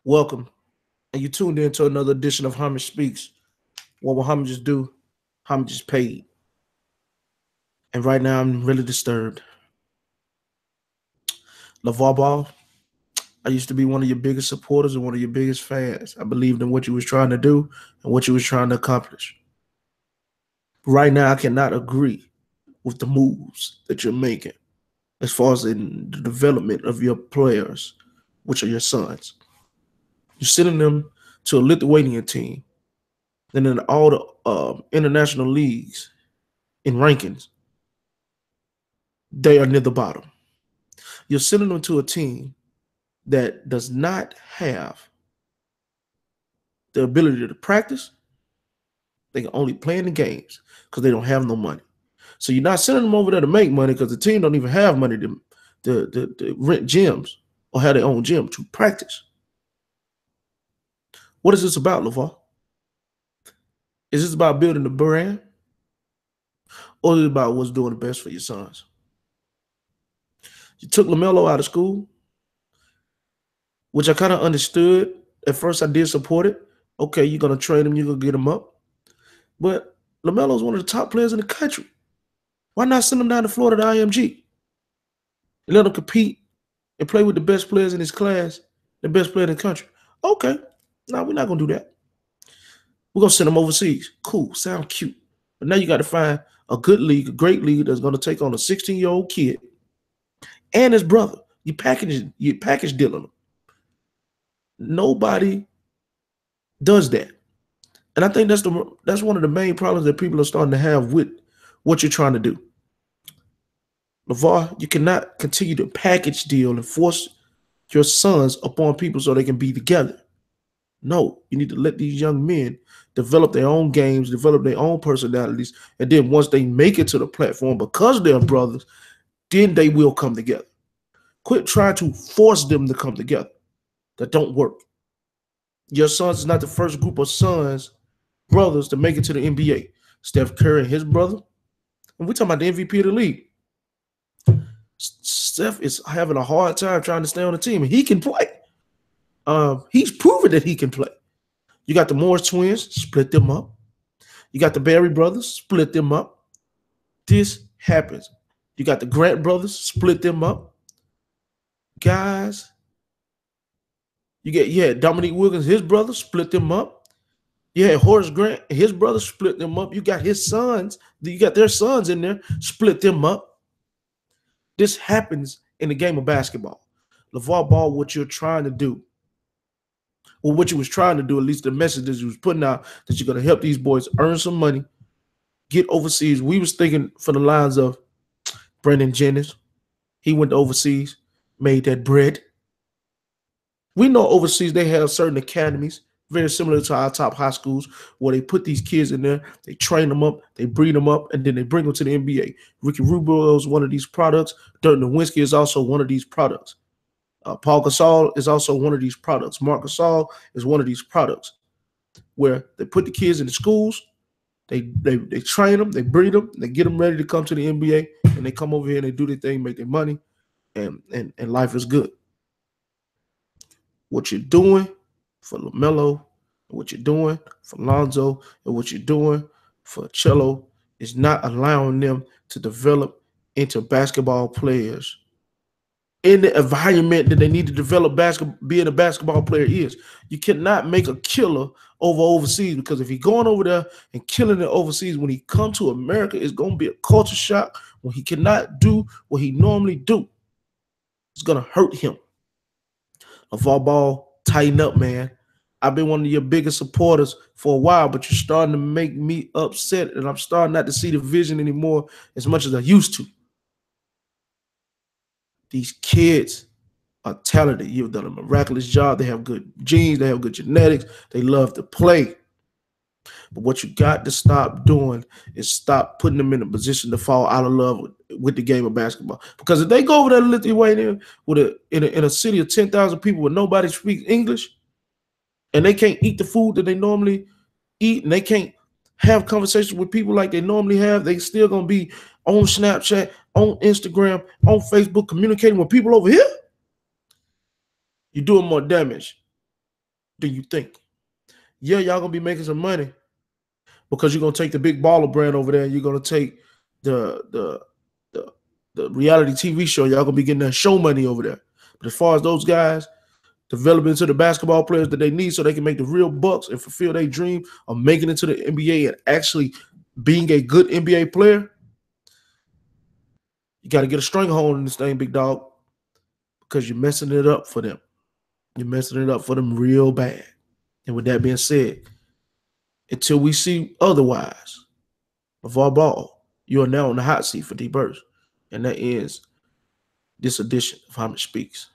Welcome, and you tuned in to another edition of Homage Speaks. What will homages do? Homages paid. And right now, I'm really disturbed. LeVar Ball, I used to be one of your biggest supporters and one of your biggest fans. I believed in what you was trying to do and what you was trying to accomplish. Right now, I cannot agree with the moves that you're making as far as in the development of your players, which are your sons. You're sending them to a Lithuanian team, and in all the international leagues in rankings, they are near the bottom. You're sending them to a team that does not have the ability to practice. They can only play in the games because they don't have no money. So you're not sending them over there to make money because the team don't even have money to rent gyms or have their own gym to practice. What is this about, LeVar? Is this about building the brand, or is it about what's doing the best for your sons? You took LaMelo out of school, which I kind of understood. At first, I did support it. Okay, you're going to train him, you're going to get him up. But LaMelo is one of the top players in the country. Why not send him down to Florida to IMG and let him compete and play with the best players in his class, the best player in the country? Okay, no, we're not going to do that. We're going to send him overseas. Cool, sound cute. But now you got to find a good league, a great league that's going to take on a 16-year-old kid and his brother. You package dealing them. Nobody does that. And I think that's one of the main problems that people are starting to have with what you're trying to do. LeVar, you cannot continue to package deal and force your sons upon people so they can be together. No, you need to let these young men develop their own games, develop their own personalities, and then once they make it to the platform because they're brothers, then they will come together. Quit trying to force them to come together. That don't work. Your sons is not the first group of brothers to make it to the NBA. Steph Curry and his brother. And we're talking about the MVP of the league. Steph is having a hard time trying to stay on the team, and he can play. He's proven that he can play. You got the Morris twins, split them up. You got the Barry brothers, split them up. This happens. You got the Grant brothers, split them up. Guys, you had Dominique Wilkins, his brother, split them up. You had Horace Grant, his brother, split them up. You got his sons, you got their sons in there, split them up. This happens in the game of basketball. LeVar Ball, what you're trying to do, or what you was trying to do, at least the message that you was putting out, that you're going to help these boys earn some money, get overseas. We was thinking for the lines of Brandon Jennings. He went to overseas, made that bread. We know overseas they have certain academies, very similar to our top high schools, where they put these kids in there, they train them up, they breed them up, and then they bring them to the NBA. Ricky Rubio is one of these products. Dirk Nowitzki is also one of these products. Paul Gasol is also one of these products. Marc Gasol is one of these products, where they put the kids in the schools, they train them, they breed them, they get them ready to come to the NBA, and they come over here and they do their thing, make their money, and life is good. What you're doing for LaMelo, what you're doing for Lonzo, and what you're doing for Cello is not allowing them to develop into basketball players in the environment that they need to develop being a basketball player is. You cannot make a killer overseas, because if he's going over there and killing it overseas, when he comes to America, it's going to be a culture shock when he cannot do what he normally do. It's going to hurt him. LeVar Ball, tighten up, man. I've been one of your biggest supporters for a while, but you're starting to make me upset, and I'm starting not to see the vision anymore as much as I used to. These kids are talented. You've done a miraculous job. They have good genes. They have good genetics. They love to play. But what you got to stop doing is stop putting them in a position to fall out of love with the game of basketball. Because if they go over there to Lithuania in a city of 10,000 people where nobody speaks English, and they can't eat the food that they normally eat, and they can't have conversations with people like they normally have, they still going to be on Snapchat, on Instagram, on Facebook, communicating with people over here. You're doing more damage do you think? Yeah, y'all gonna be making some money because you're gonna take the big baller brand over there. And you're gonna take the the the reality TV show. Y'all gonna be getting that show money over there. But as far as those guys developing into the basketball players that they need so they can make the real bucks and fulfill their dream of making it to the NBA and actually being a good NBA player, you got to get a stranglehold in this thing, big dog, because you're messing it up for them. You're messing it up for them real bad. And with that being said, until we see otherwise, LeVar Ball, you are now on the hot seat for D Burst. And that ends this edition of Homage Speaks.